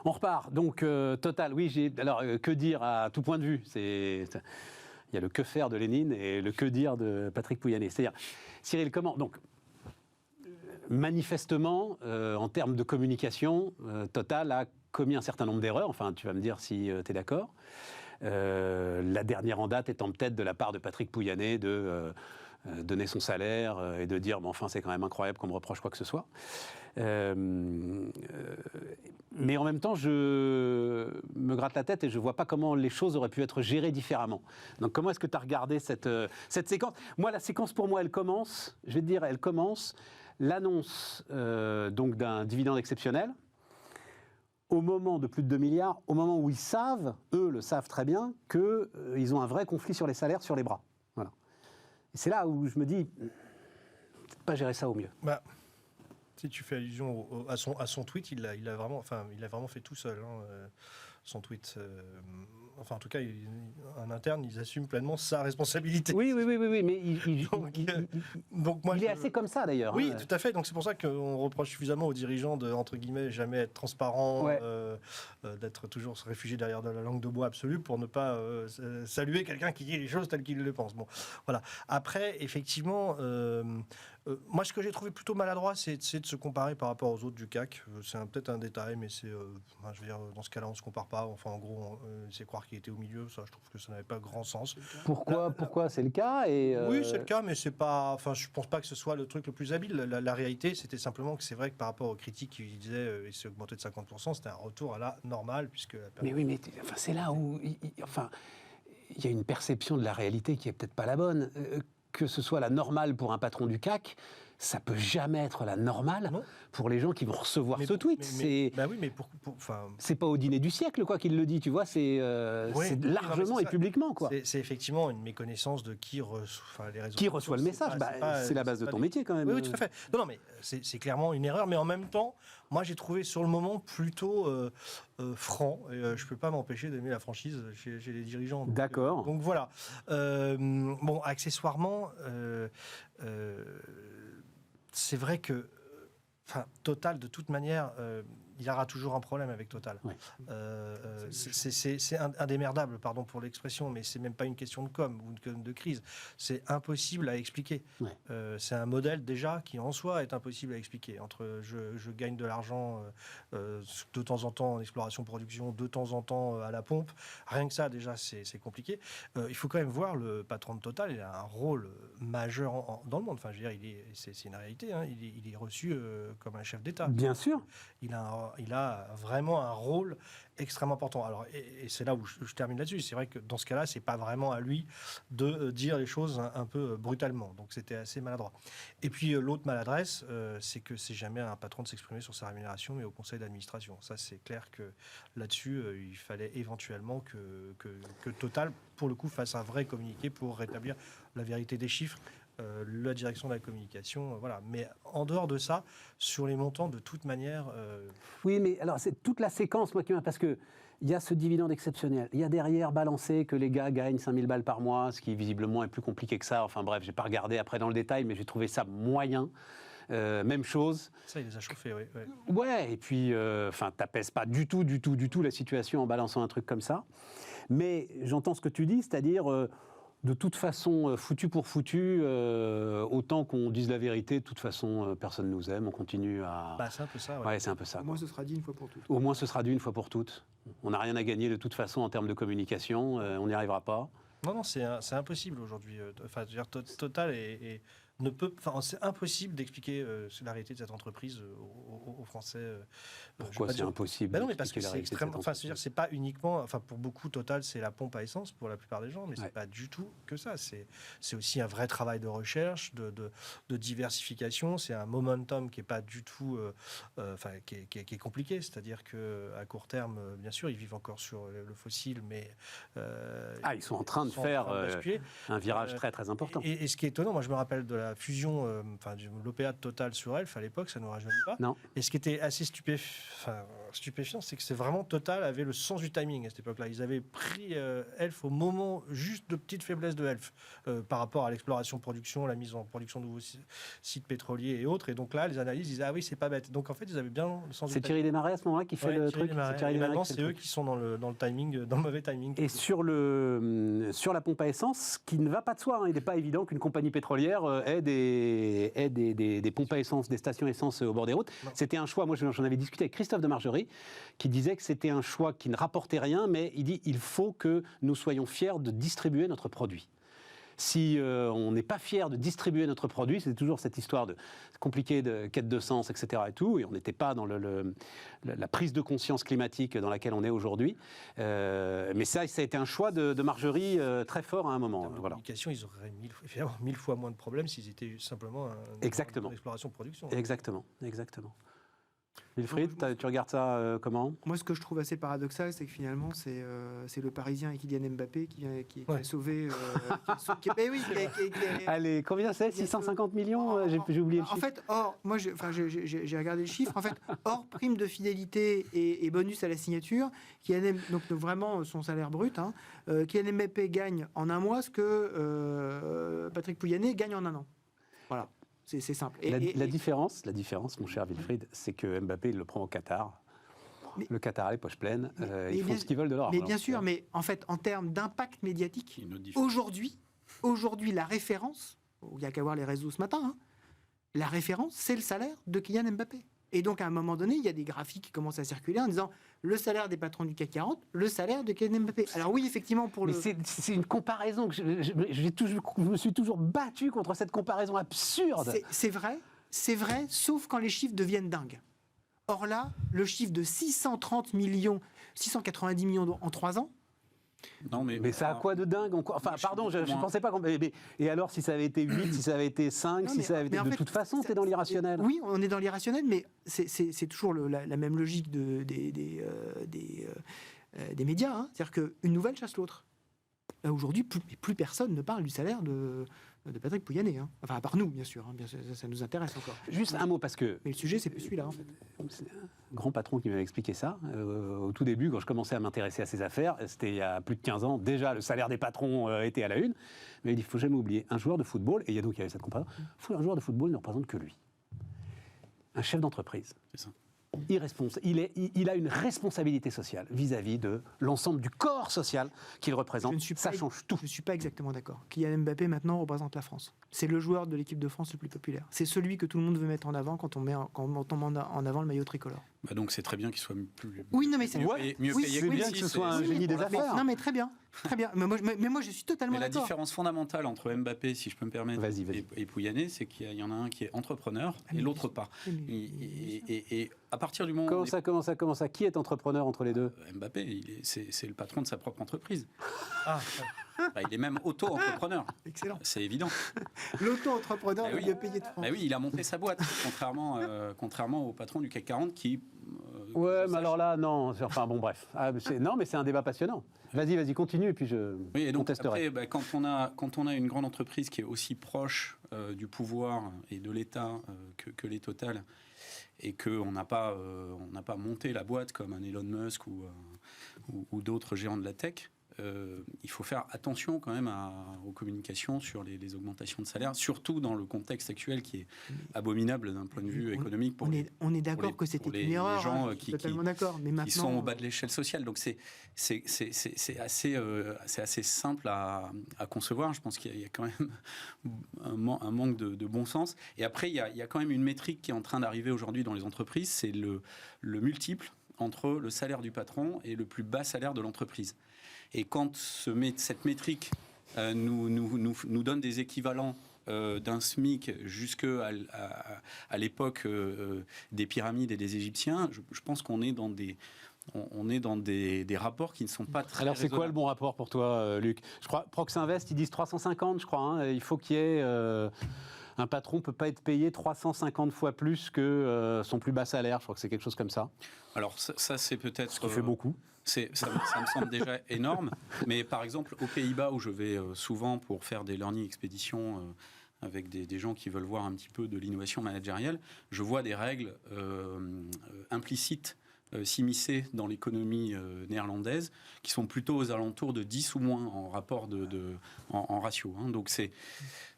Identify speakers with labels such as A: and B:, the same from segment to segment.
A: On repart. Donc, Total, oui, alors, que dire à tout point de vue? Il y a le que faire de Lénine et le que dire de Patrick Pouyanné. C'est-à-dire, Cyril, comment... Donc, manifestement, en termes de communication, Total a commis un certain nombre d'erreurs. Enfin, tu vas me dire si tu es d'accord. La dernière en date étant peut-être de la part de Patrick Pouyanné de donner son salaire et de dire, mais enfin, c'est quand même incroyable qu'on me reproche quoi que ce soit. Mais en même temps, je me gratte la tête et je ne vois pas comment les choses auraient pu être gérées différemment. Donc, comment est-ce que tu as regardé cette séquence? Moi, la séquence, pour moi, elle commence, je vais te dire, elle commence, l'annonce donc d'un dividende exceptionnel, au moment de plus de 2 milliards, au moment où ils savent, eux le savent très bien, qu'ils ont un vrai conflit sur les salaires, sur les bras. Voilà. Et c'est là où je me dis, peut-être pas gérer ça au mieux.
B: Bah, si tu fais allusion à son tweet, il a vraiment fait tout seul, son tweet. Enfin, en tout cas, en interne, ils assument pleinement sa responsabilité.
A: Oui, mais
B: donc moi,
A: il est assez comme ça, d'ailleurs.
B: Oui, tout à fait. Donc c'est pour ça qu'on reproche suffisamment aux dirigeants de, entre guillemets, jamais être transparents, d'être toujours se réfugier derrière de la langue de bois absolue pour ne pas saluer quelqu'un qui dit les choses telles qu'il le pense. Bon, voilà. Après, effectivement, moi, ce que j'ai trouvé plutôt maladroit, c'est de se comparer par rapport aux autres du CAC. C'est peut-être un détail, mais c'est, je veux dire, dans ce cas-là, on se compare pas. Enfin, en gros, c'est croire qu'il était au milieu. Ça, je trouve que ça n'avait pas grand sens.
A: Pourquoi c'est le cas
B: Oui, c'est le cas, mais c'est pas. Enfin, je pense pas que ce soit le truc le plus habile. La réalité, c'était simplement que c'est vrai que par rapport aux critiques qui disaient il s'est augmenté de 50%, c'était un retour à la normale, puisque.
A: Mais oui, mais enfin, c'est là où, il y a une perception de la réalité qui est peut-être pas la bonne. Que ce soit la normale pour un patron du CAC, ça peut jamais être la normale pour les gens qui vont recevoir ce tweet. C'est pas au dîner du siècle, quoi, qu'il le dit, tu vois, c'est largement et publiquement, quoi.
B: C'est effectivement une méconnaissance de qui reçoit les réseaux.
A: Qui reçoit le message, c'est la base de ton métier, quand même.
B: Oui, tout à fait. Non, mais c'est clairement une erreur, mais en même temps, moi, j'ai trouvé sur le moment plutôt franc, et je peux pas m'empêcher d'aimer la franchise chez les dirigeants.
A: D'accord.
B: Donc voilà. Bon, accessoirement, c'est vrai que Total, de toute manière, il y aura toujours un problème avec Total.
A: Ouais.
B: C'est indémerdable, pardon pour l'expression, mais c'est même pas une question de com ou de crise. C'est impossible à expliquer.
A: Ouais.
B: C'est un modèle déjà qui en soi est impossible à expliquer. Entre je gagne de l'argent de temps en temps en exploration-production, de temps en temps à la pompe, rien que ça déjà c'est compliqué. Il faut quand même voir le patron de Total, il a un rôle majeur dans le monde. Enfin, je veux dire, c'est une réalité. Hein. Il est reçu comme un chef d'État.
A: Bien sûr.
B: Il a vraiment un rôle extrêmement important. Alors, et c'est là où je termine là-dessus. C'est vrai que dans ce cas-là, c'est pas vraiment à lui de dire les choses un peu brutalement. Donc, c'était assez maladroit. Et puis, l'autre maladresse, c'est que c'est jamais un patron de s'exprimer sur sa rémunération, mais au conseil d'administration. Ça, c'est clair que là-dessus, il fallait éventuellement que Total, pour le coup, fasse un vrai communiqué pour rétablir la vérité des chiffres. La direction de la communication, voilà. Mais en dehors de ça, sur les montants, de toute manière...
A: Oui, mais alors, c'est toute la séquence, moi, qui m'a... Parce qu'il y a ce dividende exceptionnel. Il y a derrière balancé que les gars gagnent 5 000 balles par mois, ce qui, visiblement, est plus compliqué que ça. Enfin, bref, j'ai pas regardé après dans le détail, mais j'ai trouvé ça moyen. Même chose.
B: Ça, il les a chauffés, oui.
A: Ouais, et puis, t'apaises pas du tout la situation en balançant un truc comme ça. Mais j'entends ce que tu dis, c'est-à-dire... de toute façon, foutu pour foutu, autant qu'on dise la vérité, de toute façon, personne nous aime, on continue à...
B: c'est un peu ça,
A: ouais, c'est un peu ça.
C: Au moins, ce sera dit une fois pour toutes.
A: Au moins, ce sera dit une fois pour toutes. On n'a rien à gagner de toute façon en termes de communication, on n'y arrivera pas.
B: Non, c'est impossible aujourd'hui. Enfin, je veux dire, Total ne peut... Enfin, c'est impossible d'expliquer la réalité de cette entreprise aux Français.
A: Pourquoi c'est impossible?
B: Non, mais parce que c'est extrêmement... Enfin, c'est pas uniquement... Enfin, pour beaucoup, Total, c'est la pompe à essence pour la plupart des gens, mais c'est pas du tout que ça. C'est aussi un vrai travail de recherche, de diversification. C'est un momentum qui est pas du tout... qui est compliqué. C'est-à-dire qu'à court terme, bien sûr, ils vivent encore sur le fossile, mais...
A: ils sont en train de faire un virage très, très important.
B: Et ce qui est étonnant, moi, je me rappelle de la fusion, de l'OPA de Total sur Elf à l'époque, ça ne nous rajeunit pas.
A: Non.
B: Et ce qui était assez stupéfiant, c'est que c'est vraiment Total avait le sens du timing à cette époque-là. Ils avaient pris Elf au moment juste de petite faiblesse de Elf par rapport à l'exploration-production, la mise en production de nouveaux sites pétroliers et autres. Et donc là, les analyses disaient ah oui, c'est pas bête. Donc en fait, ils avaient bien le sens du timing.
A: C'est Thierry Desmarais à ce moment-là qui fait le truc.
B: Et maintenant, c'est eux qui sont dans le timing, dans le mauvais timing.
A: Et sur la pompe à essence, qui ne va pas de soi, il n'est pas évident qu'une compagnie pétrolière ait des pompes à essence, des stations essence au bord des routes. Non. C'était un choix, moi j'en avais discuté avec Christophe de Margerie, qui disait que c'était un choix qui ne rapportait rien, mais il dit il faut que nous soyons fiers de distribuer notre produit. Si on n'est pas fier de distribuer notre produit, c'est toujours cette histoire compliquée de quête de sens, etc. et tout, et on n'était pas dans la prise de conscience climatique dans laquelle on est aujourd'hui. Mais ça a été un choix de Margerie très fort à un moment.
B: En communication, ils auraient mille fois moins de problèmes s'ils étaient simplement
A: Exactement.
B: Exploration-production.
A: Exactement. Wilfried, tu regardes ça comment ?
C: Moi, ce que je trouve assez paradoxal, c'est que finalement, c'est le Parisien et Kylian Mbappé qui a sauvé.
A: Allez, combien c'est ? 650 millions J'ai oublié le chiffre.
C: En fait, moi, j'ai regardé le chiffre. En fait, hors prime de fidélité et bonus à la signature, donc vraiment son salaire brut, Kylian Mbappé gagne en un mois ce que Patrick Pouyanné gagne en un an. Voilà. C'est simple.
A: La différence, mon cher Wilfried, c'est que Mbappé, il le prend au Qatar. Le Qatar a les poches pleines. Ils font ce qu'ils veulent de l'or.
C: Mais bien sûr, mais en fait, en termes d'impact médiatique, aujourd'hui, la référence, il n'y a qu'à voir les réseaux ce matin, la référence, c'est le salaire de Kylian Mbappé. Et donc, à un moment donné, il y a des graphiques qui commencent à circuler en disant le salaire des patrons du CAC 40, le salaire de Kylian Mbappé. Alors oui, effectivement,
A: Mais c'est une comparaison que je me suis toujours battu contre cette comparaison absurde.
C: C'est vrai, sauf quand les chiffres deviennent dingues. Or là, le chiffre de 690 millions en 3 ans,
A: non, mais ça a quoi de dingue Enfin, pardon, je ne pensais pas. Et alors, si ça avait été 8, si ça avait été 5, si ça avait été. De toute façon, tu es dans l'irrationnel.
C: Oui, on est dans l'irrationnel, mais c'est toujours la même logique des médias. C'est-à-dire qu'une nouvelle chasse l'autre. Là, aujourd'hui, plus personne ne parle du salaire de Patrick Pouyanné. Enfin, à part nous, bien sûr. Ça nous intéresse encore.
A: Juste un mot, parce que.
C: Mais le sujet, c'est plus celui-là, en fait.
A: C'est un grand patron qui m'avait expliqué ça. Au tout début, quand je commençais à m'intéresser à ces affaires, c'était il y a plus de 15 ans. Déjà, le salaire des patrons était à la une. Mais il dit il ne faut jamais oublier un joueur de football, et il y avait cette comparaison, un joueur de football ne représente que lui. Un chef d'entreprise. C'est ça. Il a une responsabilité sociale vis-à-vis de l'ensemble du corps social qu'il représente. Ça change tout.
C: Je ne suis pas exactement d'accord. Kylian Mbappé, maintenant, représente la France. C'est le joueur de l'équipe de France le plus populaire. C'est celui que tout le monde veut mettre en avant quand on met en avant le maillot tricolore.
D: Donc c'est très bien qu'il soit plus...
C: Oui, non, mais c'est
D: mieux payé.
A: C'est bien que ce soit un génie des affaires.
C: Non, mais très bien. Très bien. Mais moi, je suis totalement d'accord.
D: La différence fondamentale entre Mbappé, si je peux me permettre, et Pouyanné, c'est qu'il y en a un qui est entrepreneur et l'autre pas. Et à partir du moment
A: Comment ça Qui est entrepreneur entre les deux ?
D: Mbappé, c'est le patron de sa propre entreprise. Il est même auto-entrepreneur.
C: Excellent.
D: C'est évident.
C: L'auto-entrepreneur le mieux payé de France.
D: Oui, il a monté sa boîte, contrairement au patron du CAC 40 qui...
A: mais alors là, non. Enfin bon, bref. Non, mais c'est un débat passionnant. Vas-y, continue, et puis je contesterai.
D: Après, quand on a une grande entreprise qui est aussi proche du pouvoir et de l'État que les Total, et qu'on n'a pas monté la boîte comme un Elon Musk ou d'autres géants de la tech, il faut faire attention quand même aux communications sur les augmentations de salaire, surtout dans le contexte actuel qui est abominable d'un point de vue économique.
C: On est d'accord que c'était une erreur.
D: Les gens qui sont au bas de l'échelle sociale. Donc c'est assez simple à concevoir. Je pense qu'il y a quand même un manque de bon sens. Et après, il y a quand même une métrique qui est en train d'arriver aujourd'hui dans les entreprises, c'est le multiple entre le salaire du patron et le plus bas salaire de l'entreprise. Et quand cette métrique nous donne des équivalents d'un SMIC jusqu'à l'époque des pyramides et des Égyptiens, je pense qu'on est dans des rapports qui ne sont pas très...
A: Alors c'est quoi le bon rapport pour toi, Luc ? Je crois Proxinvest, ils disent 350, je crois. Il faut qu'il y ait... un patron ne peut pas être payé 350 fois plus que son plus bas salaire. Je crois que c'est quelque chose comme ça.
D: Alors ça c'est peut-être...
A: Ce qui fait beaucoup.
D: Ça me semble déjà énorme. Mais par exemple, aux Pays-Bas, où je vais souvent pour faire des learning expéditions avec des gens qui veulent voir un petit peu de l'innovation managériale, je vois des règles implicites s'immiscer dans l'économie néerlandaise, qui sont plutôt aux alentours de 10 ou moins en rapport en ratio. Hein. Donc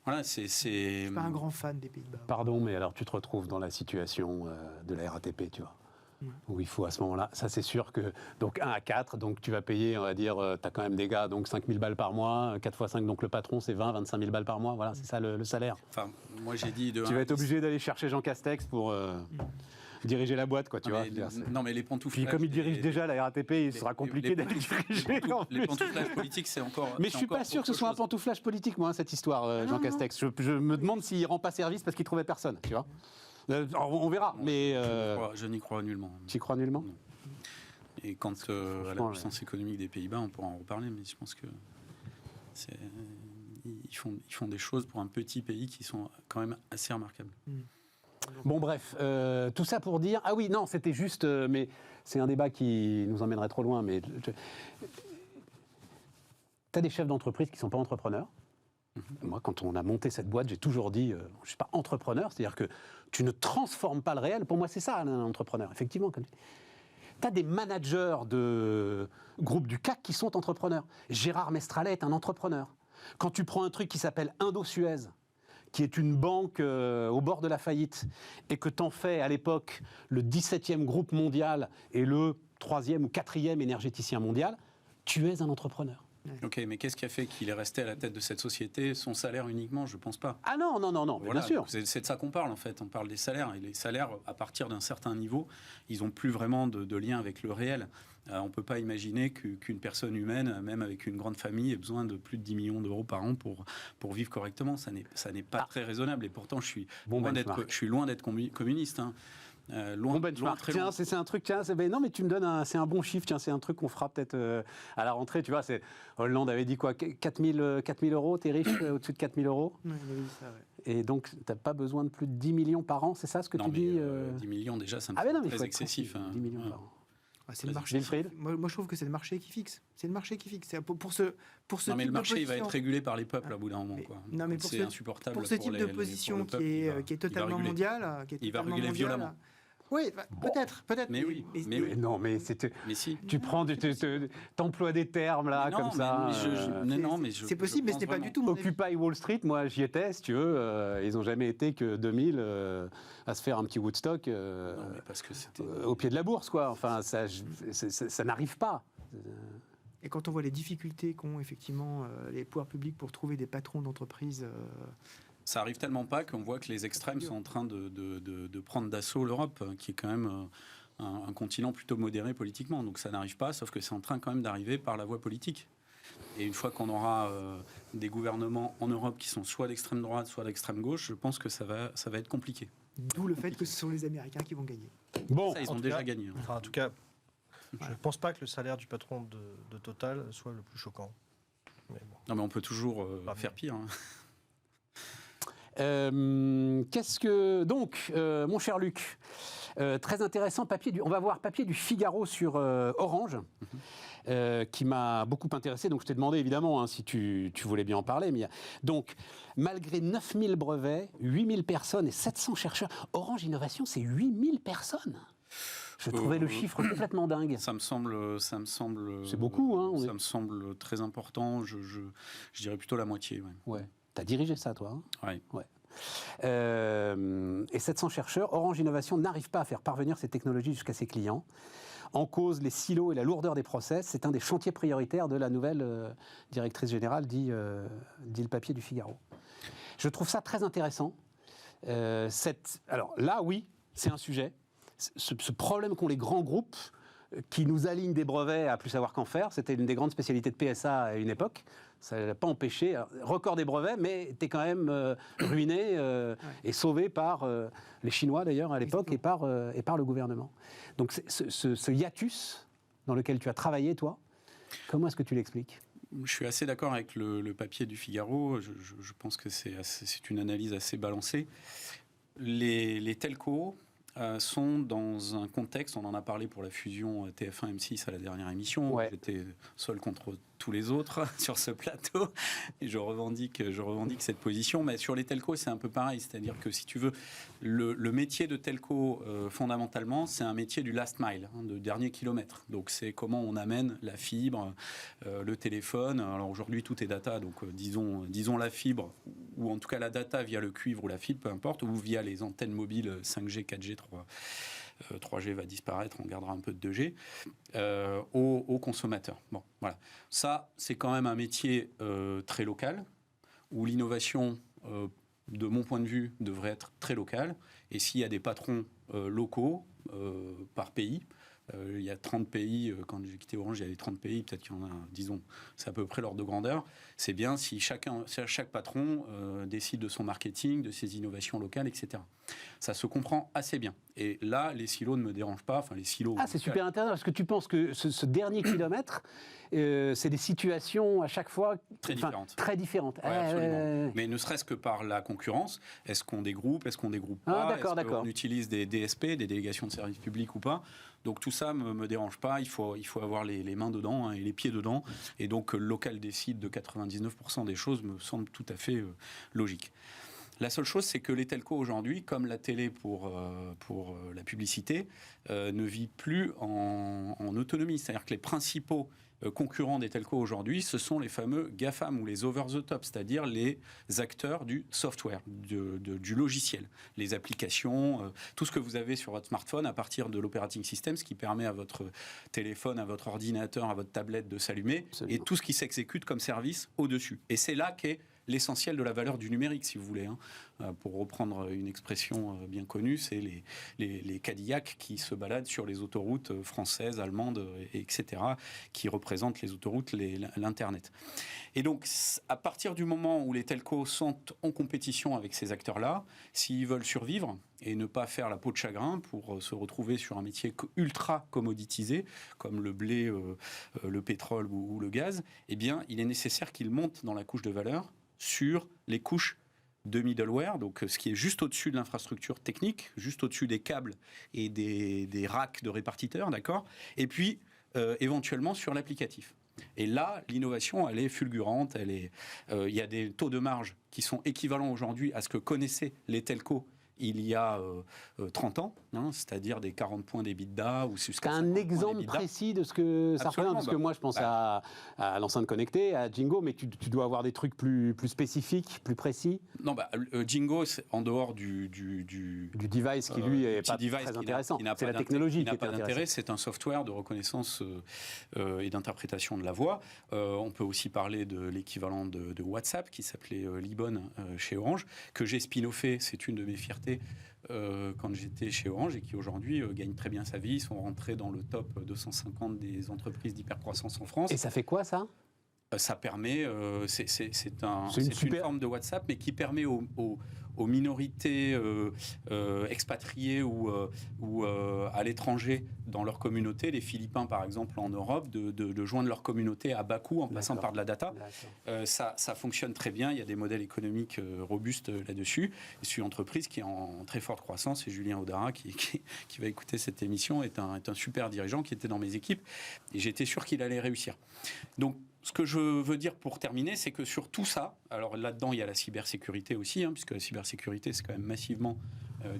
D: voilà,
C: Je suis pas un grand fan des Pays-Bas.
A: Pardon, mais alors tu te retrouves dans la situation de la RATP, tu vois. Où il faut à ce moment-là, ça c'est sûr que, donc 1 à 4, donc tu vas payer, on va dire, tu as quand même des gars, donc 5 000 balles par mois, 4 x 5, donc le patron c'est 20, 25 000 balles par mois, voilà, c'est ça le salaire.
D: Enfin, moi j'ai dit
A: tu vas être obligé d'aller chercher Jean Castex pour diriger la boîte, quoi, tu vois.
D: Non, mais les pantouflages...
A: Puis comme il dirige déjà la RATP, il sera compliqué d'aller diriger.
D: Les pantouflages politiques, c'est encore...
A: Mais je suis pas sûr que ce soit un pantouflage politique, moi, cette histoire, Jean Castex. Je me demande s'il rend pas service parce qu'il trouvait personne, tu vois. On verra, mais...
D: Je n'y crois nullement.
A: Tu y crois nullement ?
D: Non. Et quant à la puissance économique des Pays-Bas, on pourra en reparler, mais je pense que ils font des choses pour un petit pays qui sont quand même assez remarquables.
A: Bon, bref, tout ça pour dire... Ah oui, non, c'était juste... mais c'est un débat qui nous emmènerait trop loin, mais... Tu as des chefs d'entreprise qui ne sont pas entrepreneurs. Moi, quand on a monté cette boîte, j'ai toujours dit, je ne suis pas entrepreneur, c'est-à-dire que tu ne transformes pas le réel. Pour moi, c'est ça, un entrepreneur, effectivement. Tu as des managers de groupes du CAC qui sont entrepreneurs. Gérard Mestralet est un entrepreneur. Quand tu prends un truc qui s'appelle Indosuez, qui est une banque au bord de la faillite, et que tu en fais à l'époque le 17e groupe mondial et le 3e ou 4e énergéticien mondial, tu es un entrepreneur.
D: Ok, mais qu'est-ce qui a fait qu'il est resté à la tête de cette société? Son salaire uniquement, je ne pense pas.
A: Ah non,
D: Voilà,
A: bien sûr.
D: C'est de ça qu'on parle en fait, on parle des salaires. Et les salaires, à partir d'un certain niveau, ils n'ont plus vraiment de lien avec le réel. On ne peut pas imaginer qu'une personne humaine, même avec une grande famille, ait besoin de plus de 10 millions d'euros par an pour vivre correctement. Ça n'est pas très raisonnable. Et pourtant, je suis loin d'être communiste. Hein. Loin, très
A: tiens,
D: loin.
A: c'est un truc, tiens, non mais tu me donnes c'est un bon chiffre, tiens, c'est un truc qu'on fera peut-être à la rentrée, tu vois, Hollande avait dit quoi, 4 000 euros, t'es riche au-dessus de 4 000 euros.
C: Oui, il a dit ça, ouais.
A: Et donc, t'as pas besoin de plus de 10 millions par an, c'est ça ce que tu dis
D: 10 millions déjà, ça me semble très excessif.
A: 10 millions par an.
C: C'est le marché. Moi, je trouve que c'est le marché qui fixe. C'est le marché qui fixe. Pour ce
D: non, mais le marché, il va être régulé par les peuples à bout d'un moment.
C: Non, mais
D: c'est insupportable.
C: Pour ce type de position qui est totalement mondial,
D: il va réguler violemment.
C: Oui, peut-être.
D: Mais oui.
A: Non, mais
D: si.
A: Tu prends, t'emploies des termes là,
D: non,
A: comme ça.
C: C'est possible, mais ce n'est pas du tout mon avis.
A: Occupy Wall Street, moi j'y étais, si tu veux. Ils n'ont jamais été que 2000 à se faire un petit Woodstock au pied de la bourse, quoi. Enfin, ça n'arrive pas.
C: Et quand on voit les difficultés qu'ont effectivement les pouvoirs publics pour trouver des patrons d'entreprises...
D: Ça arrive tellement pas qu'on voit que les extrêmes sont en train de prendre d'assaut l'Europe, qui est quand même un continent plutôt modéré politiquement. Donc ça n'arrive pas, sauf que c'est en train quand même d'arriver par la voie politique. Et une fois qu'on aura des gouvernements en Europe qui sont soit d'extrême droite, soit d'extrême gauche, je pense que ça va être compliqué.
C: D'où le fait que ce sont les Américains qui vont gagner.
A: Bon,
D: ça, ils ont déjà gagné.
B: Enfin, en tout cas, je ne pense pas que le salaire du patron de Total soit le plus choquant. Mais bon.
D: Non, mais on peut toujours faire pire. Hein.
A: Donc, mon cher Luc, très intéressant on va voir papier du Figaro sur Orange, qui m'a beaucoup intéressé. Donc, je t'ai demandé évidemment si tu voulais bien en parler. Mais donc, malgré 9000 brevets, 8000 personnes et 700 chercheurs, Orange Innovation, c'est 8000 personnes. Je trouvais le chiffre complètement dingue.
D: Ça me semble.
A: C'est beaucoup, hein.
D: Ça me semble très important. Je dirais plutôt la moitié.
A: Ouais. T'as dirigé ça, toi, hein ?
D: Ouais.
A: Et 700 chercheurs, Orange Innovation n'arrive pas à faire parvenir ces technologies jusqu'à ses clients. En cause, les silos et la lourdeur des process, c'est un des chantiers prioritaires de la nouvelle directrice générale, dit le papier du Figaro. Je trouve ça très intéressant. Alors là, oui, c'est un sujet. Ce problème qu'ont les grands groupes qui nous alignent des brevets à plus savoir qu'en faire, c'était une des grandes spécialités de PSA à une époque. Ça n'a pas empêché, record des brevets, mais t'es quand même ruiné et sauvé par les Chinois d'ailleurs à l'époque et par le gouvernement. Donc ce hiatus dans lequel tu as travaillé, toi, comment est-ce que tu l'expliques ?
D: Je suis assez d'accord avec le papier du Figaro. Je pense que c'est une analyse assez balancée. Les telcos sont dans un contexte, on en a parlé pour la fusion TF1-M6 à la dernière émission,
A: ouais.
D: J'étais seul contre tous les autres sur ce plateau, et je revendique cette position. Mais sur les telcos, c'est un peu pareil, c'est-à-dire que si tu veux, le métier de telco, fondamentalement, c'est un métier du last mile, de dernier kilomètre. Donc c'est comment on amène la fibre, le téléphone. Alors aujourd'hui, tout est data, donc disons la fibre, ou en tout cas la data via le cuivre ou la fibre, peu importe, ou via les antennes mobiles 5G, 4G, 3G va disparaître, on gardera un peu de 2G, aux consommateurs. Bon, voilà. Ça, c'est quand même un métier très local, où l'innovation, de mon point de vue, devrait être très locale. Et s'il y a des patrons locaux par pays, il y a 30 pays, quand j'ai quitté Orange, il y avait 30 pays, peut-être qu'il y en a, disons, c'est à peu près l'ordre de grandeur. C'est bien si chaque patron décide de son marketing, de ses innovations locales, etc. Ça se comprend assez bien. Et là, les silos ne me dérangent pas. Enfin, les silos.
A: Ah, c'est super intéressant, parce que tu penses que ce dernier kilomètre, c'est des situations à chaque fois
D: très différentes.
A: Très différentes.
D: Ouais, absolument. Mais ne serait-ce que par la concurrence, est-ce qu'on dégroupe, est-ce qu'on dégroupe pas, est-ce qu'on utilise des DSP, des délégations de services publics ou pas. Donc tout ça me dérange pas. Il faut avoir les mains dedans et les pieds dedans. Et donc le local décide de 99% des choses me semble tout à fait logique. La seule chose, c'est que les telcos aujourd'hui, comme la télé pour la publicité, ne vit plus en autonomie. C'est-à-dire que les principaux concurrents des telcos aujourd'hui, ce sont les fameux GAFAM ou les over-the-top, c'est-à-dire les acteurs du software, du logiciel, les applications, tout ce que vous avez sur votre smartphone à partir de l'operating system, ce qui permet à votre téléphone, à votre ordinateur, à votre tablette de s'allumer, et tout ce qui s'exécute comme service au-dessus. Et c'est là qu'est l'essentiel de la valeur du numérique, si vous voulez. Pour reprendre une expression bien connue, c'est les Cadillacs qui se baladent sur les autoroutes françaises, allemandes, etc., qui représentent les autoroutes, l'Internet. Et donc, à partir du moment où les telcos sont en compétition avec ces acteurs-là, s'ils veulent survivre et ne pas faire la peau de chagrin pour se retrouver sur un métier ultra commoditisé, comme le blé, le pétrole ou le gaz, eh bien, il est nécessaire qu'ils montent dans la couche de valeur sur les couches de middleware, donc ce qui est juste au-dessus de l'infrastructure technique, juste au-dessus des câbles et des racks de répartiteurs, d'accord ? Et puis, éventuellement, sur l'applicatif. Et là, l'innovation, elle est fulgurante, il y a des taux de marge qui sont équivalents aujourd'hui à ce que connaissaient les telcos il y a 30 ans, c'est-à-dire des 40 points d'EBITDA ou jusqu'à 50 points d'EBITDA.
A: Un exemple précis de ce que ça représente, parce que moi je pense à l'enceinte connectée, à Jingo, mais tu dois avoir des trucs plus spécifiques, plus précis.
D: Non, Jingo, en dehors du
A: device qui lui est pas très intéressant. C'est la technologie qui
D: n'a pas d'intérêt. C'est un software de reconnaissance et d'interprétation de la voix. On peut aussi parler de l'équivalent de WhatsApp qui s'appelait Libon chez Orange, que j'ai spin-offé. C'est une de mes fiertés quand j'étais chez Orange et qui aujourd'hui gagne très bien sa vie. Ils sont rentrés dans le top 250 des entreprises d'hypercroissance en France.
A: Et ça fait quoi ça ?
D: Ça permet, c'est une forme de WhatsApp, mais qui permet aux minorités expatriées ou à l'étranger dans leur communauté, les Philippins par exemple en Europe, de joindre leur communauté à bas coût en passant par de la data. Ça fonctionne très bien, il y a des modèles économiques robustes là-dessus. C'est une entreprise qui est en très forte croissance et Julien Audara qui va écouter cette émission est un super dirigeant qui était dans mes équipes et j'étais sûr qu'il allait réussir. Donc ce que je veux dire pour terminer, c'est que sur tout ça, alors là-dedans, il y a la cybersécurité aussi, puisque la cybersécurité, c'est quand même massivement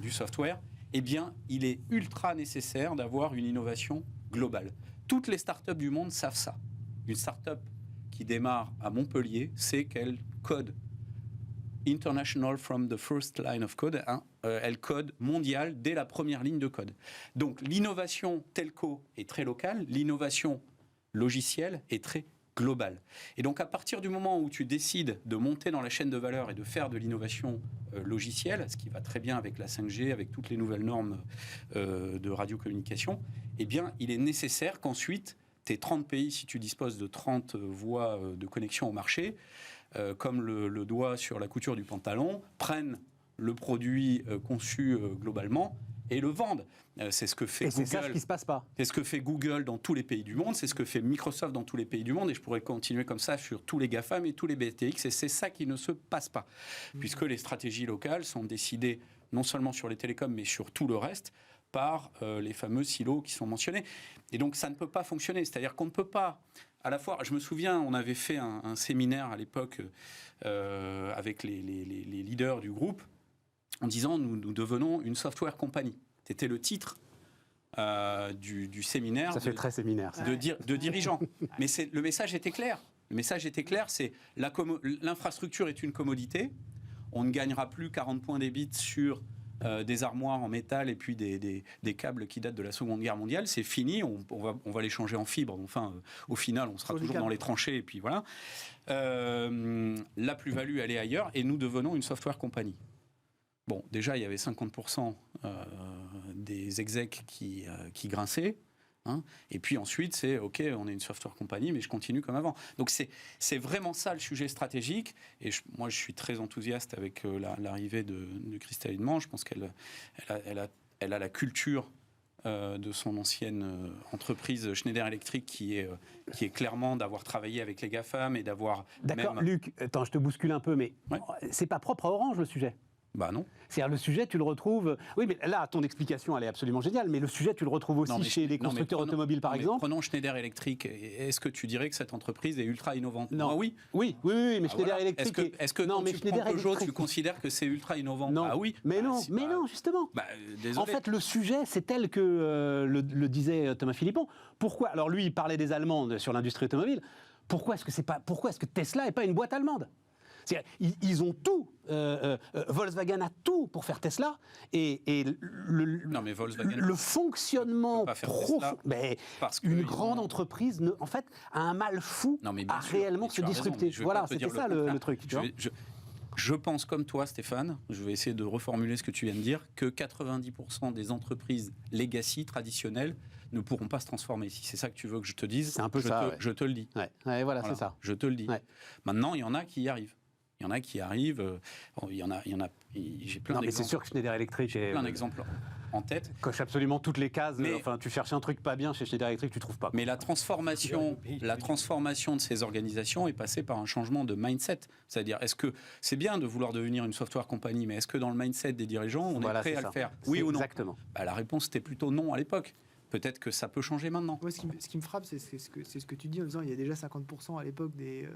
D: du software, eh bien, il est ultra nécessaire d'avoir une innovation globale. Toutes les startups du monde savent ça. Une startup qui démarre à Montpellier, c'est qu'elle code international from the first line of code, elle code mondial dès la première ligne de code. Donc, l'innovation telco est très locale, l'innovation logicielle est très global. Et donc, à partir du moment où tu décides de monter dans la chaîne de valeur et de faire de l'innovation logicielle, ce qui va très bien avec la 5G, avec toutes les nouvelles normes de radiocommunication, eh bien, il est nécessaire qu'ensuite, tes 30 pays, si tu disposes de 30 voies de connexion au marché, comme le doigt sur la couture du pantalon, prennent le produit conçu globalement et le vendent. C'est ce que fait Google.
A: C'est ça ce qui se passe pas.
D: C'est ce que fait Google dans tous les pays du monde, c'est ce que fait Microsoft dans tous les pays du monde, et je pourrais continuer comme ça sur tous les GAFAM et tous les BTX, et c'est ça qui ne se passe pas, puisque les stratégies locales sont décidées non seulement sur les télécoms, mais sur tout le reste, par les fameux silos qui sont mentionnés. Et donc ça ne peut pas fonctionner, c'est-à-dire qu'on ne peut pas à la fois, je me souviens, on avait fait un séminaire à l'époque avec les leaders du groupe en disant nous devenons une software company. C'était le titre du séminaire.
A: Ça fait très séminaire.
D: De dirigeants. Mais le message était clair. Le message était clair, c'est l'infrastructure est une commodité. On ne gagnera plus 40 points d'ébit sur des armoires en métal et puis des câbles qui datent de la Seconde Guerre mondiale. C'est fini, on va les changer en fibre. Enfin, au final, on sera toujours dans les tranchées et puis voilà. La plus-value, elle est ailleurs et nous devenons une software company. Bon, déjà, il y avait 50% des execs qui grinçaient. Hein, et puis ensuite, c'est OK, on est une software company, mais je continue comme avant. Donc c'est vraiment ça le sujet stratégique. Et moi, je suis très enthousiaste avec l'arrivée de Christelle Hidemans. Je pense qu'elle a la culture de son ancienne entreprise Schneider Electric qui est clairement d'avoir travaillé avec les GAFAM et d'avoir...
A: D'accord, Luc, attends, je te bouscule un peu, mais c'est pas propre à Orange le sujet.
D: Bah non.
A: C'est-à-dire le sujet, tu le retrouves... Oui, mais là, ton explication, elle est absolument géniale, mais le sujet, tu le retrouves aussi chez les constructeurs automobiles, par exemple.
D: Prenons Schneider Electric. Est-ce que tu dirais que cette entreprise est ultra innovante?
A: Non.
D: Ah, oui.
A: Oui, mais Schneider Electric...
D: Est-ce que quand tu prends Peugeot, tu considères que c'est ultra innovant?
A: Non.
D: Ah oui.
A: Mais non, justement. En fait, le sujet, c'est tel que le disait Thomas Philippon. Pourquoi? Alors lui, il parlait des Allemands sur l'industrie automobile. Pourquoi est-ce que Tesla n'est pas une boîte allemande? Ils ont tout. Volkswagen a tout pour faire Tesla. Et le fonctionnement profond. Mais une grande entreprise, en fait, a un mal fou à réellement se disrupter. Voilà, c'était ça le truc.
D: Je pense comme toi, Stéphane, je vais essayer de reformuler ce que tu viens de dire, que 90% des entreprises legacy traditionnelles ne pourront pas se transformer. Si c'est ça que tu veux que je te dise,
A: c'est un peu
D: je te le dis.
A: Voilà, c'est ça.
D: Je te le dis. Ouais. Maintenant, il y en a qui y arrivent. Il y en a qui arrivent. J'ai plein d'exemples.
A: Mais c'est sûr que Schneider Electric, j'ai
D: plein d'exemples en tête.
A: Coche absolument toutes les cases. Mais enfin, tu cherches un truc pas bien chez Schneider Electric, tu trouves pas.
D: Mais la transformation de ces organisations est passée par un changement de mindset. C'est-à-dire, est-ce que c'est bien de vouloir devenir une software company, mais est-ce que dans le mindset des dirigeants, on est prêt à le faire? Oui ou non?
A: Exactement.
D: La réponse était plutôt non à l'époque. Peut-être que ça peut changer maintenant.
C: Ouais, ce qui me frappe, c'est ce que tu dis en disant il y a déjà 50% à l'époque des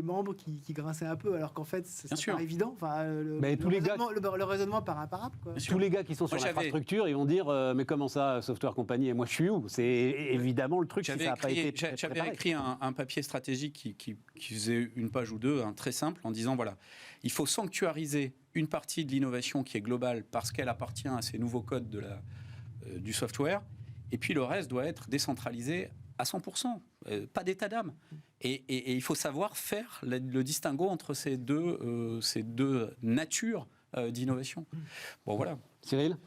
C: membres qui grinçaient un peu, alors qu'en fait, c'est pas évident. Enfin, le raisonnement part imparable.
A: Tous les gars qui sont sur l'infrastructure, ils vont dire mais comment ça, software company, et moi je suis où? C'est évidemment le truc.
D: J'avais écrit un papier stratégique qui faisait une page ou deux, très simple, en disant voilà, il faut sanctuariser une partie de l'innovation qui est globale parce qu'elle appartient à ces nouveaux codes du software, et puis le reste doit être décentralisé à 100%, pas d'état d'âme. Et il faut savoir faire le distinguo entre ces deux natures d'innovation. Bon, voilà.
A: Cyril ?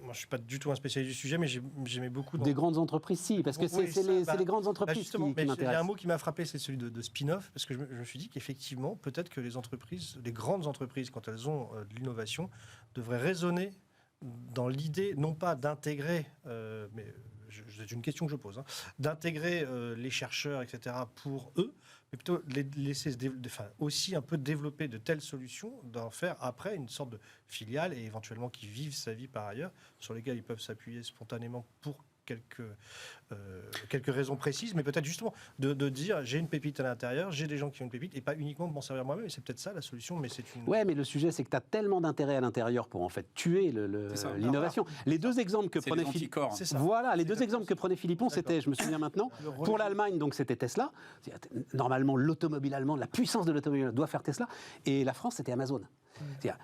B: Moi, je ne suis pas du tout un spécialiste du sujet, mais j'aimais beaucoup...
A: Des grandes entreprises, si, parce que c'est les grandes entreprises qui m'intéressent.
B: Il y a un mot qui m'a frappé, c'est celui de spin-off, parce que je me suis dit qu'effectivement, peut-être que les grandes entreprises, quand elles ont de l'innovation, devraient raisonner dans l'idée, non pas d'intégrer, mais c'est une question que je pose, d'intégrer les chercheurs, etc., pour eux, mais plutôt les laisser aussi un peu développer de telles solutions, d'en faire après une sorte de filiale, et éventuellement qui vivent sa vie par ailleurs, sur lesquelles ils peuvent s'appuyer spontanément pour quelques raisons précises, mais peut-être justement de dire j'ai une pépite à l'intérieur, j'ai des gens qui ont une pépite, et pas uniquement de m'en servir moi-même, et c'est peut-être ça la solution, mais c'est une...
A: Ouais, mais le sujet c'est que tu as tellement d'intérêt à l'intérieur pour en fait tuer l'innovation. Les deux exemples que prenait Philippon, c'était, je me souviens maintenant, pour l'Allemagne, donc c'était Tesla. Normalement, l'automobile allemande, la puissance de l'automobile doit faire Tesla, et la France, c'était Amazon.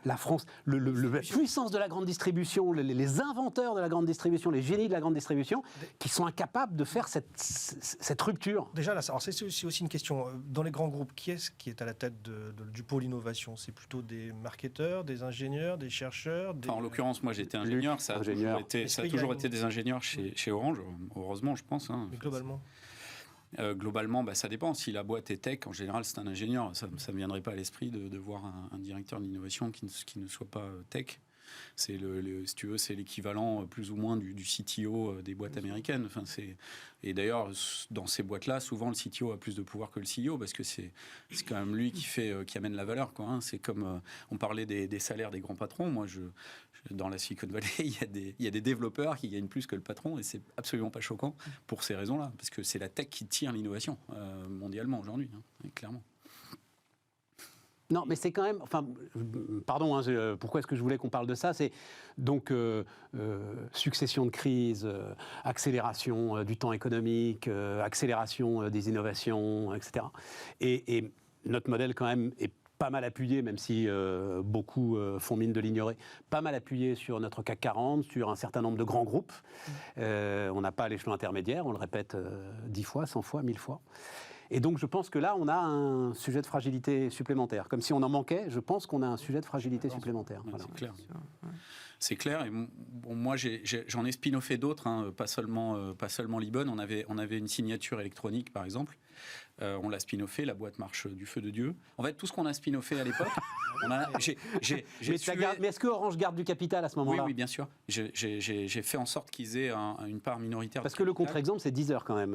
A: La France, la puissance de la grande distribution, les inventeurs de la grande distribution, les génies de la grande distribution, qui sont incapables de faire cette rupture.
B: Déjà, là, c'est aussi une question. Dans les grands groupes, qui est à la tête du pôle innovation? C'est plutôt des marketeurs, des ingénieurs, des chercheurs
D: En l'occurrence, moi j'étais ingénieur, ça a toujours été des ingénieurs chez Orange, heureusement, je pense.
B: Mais globalement
D: globalement, ça dépend. Si la boîte est tech, en général, c'est un ingénieur. Ça ne me viendrait pas à l'esprit de voir un directeur de l'innovation qui ne soit pas tech. si tu veux, c'est l'équivalent plus ou moins du CTO des boîtes américaines. Enfin, et d'ailleurs, dans ces boîtes-là, souvent le CTO a plus de pouvoir que le CEO parce que c'est quand même lui qui amène la valeur, quoi, hein. C'est comme on parlait des salaires des grands patrons. Moi, dans la Silicon Valley, il y a des développeurs qui gagnent plus que le patron et c'est absolument pas choquant pour ces raisons-là, parce que c'est la tech qui tire l'innovation mondialement aujourd'hui, hein, clairement.
A: Non, mais c'est quand même... Enfin, pardon, hein, pourquoi est-ce que je voulais qu'on parle de ça? C'est donc succession de crises, accélération du temps économique, accélération des innovations, etc. Et notre modèle, quand même, est pas mal appuyé, même si beaucoup font mine de l'ignorer, pas mal appuyé sur notre CAC 40, sur un certain nombre de grands groupes. On n'a pas l'échelon intermédiaire, on le répète 10 fois, 100 fois, 1000 fois. Et donc, je pense que là, on a un sujet de fragilité supplémentaire. Comme si on en manquait, je pense qu'on a un sujet de fragilité supplémentaire.
D: Voilà. C'est clair. C'est clair. Et bon, moi, j'en ai spin-offé d'autres, hein, pas seulement Libon. On avait une signature électronique, par exemple. On l'a spin-offé, la boîte marche du feu de Dieu. En fait, tout ce qu'on a spin-offé à l'époque,
A: mais est-ce que Orange garde du capital à ce moment-là?
D: Oui, bien sûr. J'ai fait en sorte qu'ils aient une part minoritaire.
A: Parce que le contre-exemple, c'est Deezer quand même.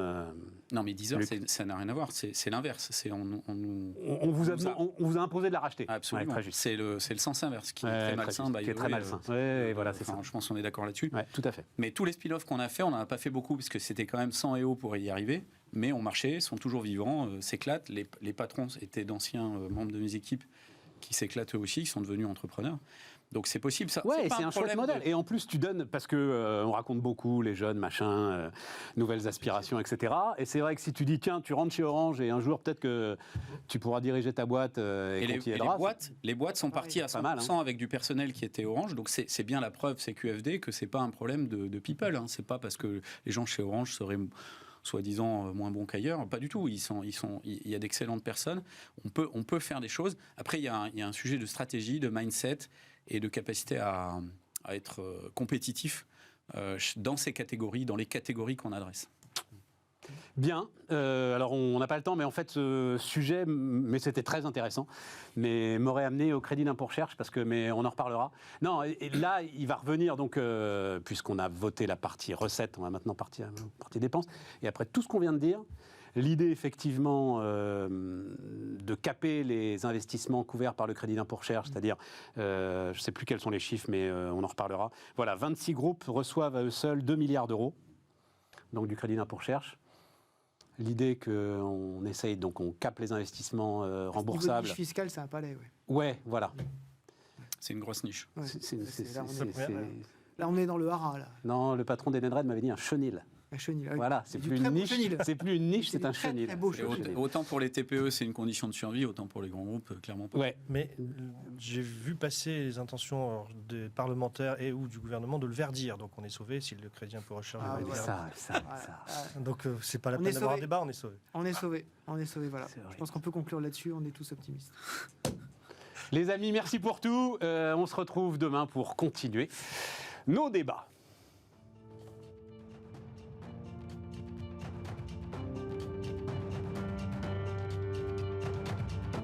D: Non, mais Deezer, ça n'a rien à voir. C'est l'inverse.
A: On vous a imposé de la racheter.
D: Absolument.
A: Ouais,
D: c'est le sens inverse qui est très malsain.
A: Qui est très malsain. Voilà, c'est ça.
D: Je pense qu'on est d'accord là-dessus.
A: Ouais, tout à fait.
D: Mais tous les spin-offs qu'on a fait, on n'en a pas fait beaucoup parce que c'était quand même 100 EO pour y arriver. Mais on marchait, sont toujours vivants, s'éclatent. Les patrons étaient d'anciens membres de mes équipes qui s'éclatent eux aussi, qui sont devenus entrepreneurs. Donc c'est possible, ça.
A: Ouais, c'est un chouette modèle. Et en plus, tu donnes, parce que on raconte beaucoup, les jeunes, machin, nouvelles aspirations, etc. Et c'est vrai que si tu dis, tiens, tu rentres chez Orange et un jour, peut-être que tu pourras diriger ta boîte et qu'on t'y aidera.
D: Les boîtes sont parties à 100% mal, hein. Avec du personnel qui était Orange. Donc c'est bien la preuve, c'est QFD, que c'est pas un problème de people. Hein. C'est pas parce que les gens chez Orange seraient soi-disant moins bons qu'ailleurs, pas du tout. Il y a d'excellentes personnes. On peut faire des choses. Après, il y a un sujet de stratégie, de mindset et de capacité à être compétitif dans ces catégories, dans les catégories qu'on adresse.
A: Bien. Alors, on n'a pas le temps, mais en fait, ce sujet, mais c'était très intéressant, mais m'aurait amené au crédit d'impôt recherche, mais on en reparlera. Non, et là, il va revenir, donc, puisqu'on a voté la partie recette, on va maintenant partir dépenses. Et après tout ce qu'on vient de dire, l'idée, effectivement, de caper les investissements couverts par le crédit d'impôt recherche, c'est-à-dire, je ne sais plus quels sont les chiffres, mais on en reparlera. Voilà, 26 groupes reçoivent à eux seuls 2 milliards d'euros, donc du crédit d'impôt recherche. L'idée qu'on essaye, donc on capte les investissements remboursables.
C: Niveau niche fiscale, ça n'a pas l'air,
A: ouais, voilà.
D: C'est une grosse niche.
C: Ouais, là, on est dans le hara, là.
A: Non, le patron d'Edenred m'avait dit un chenil.
C: Un chenil.
A: Voilà, c'est plus une niche. C'est plus une niche, c'est un chenil.
C: Très beau chenil.
D: Autant pour les TPE, c'est une condition de survie, autant pour les grands groupes, clairement pas.
A: Ouais.
B: Mais j'ai vu passer les intentions des parlementaires et ou du gouvernement de le verdir. Donc on est sauvé si le crédit impôt recherche.
A: Ça.
B: Donc c'est pas la peine d'avoir un débat, on est sauvé.
C: On est sauvé, voilà. Je pense qu'on peut conclure là-dessus, on est tous optimistes.
A: Les amis, merci pour tout. On se retrouve demain pour continuer nos débats.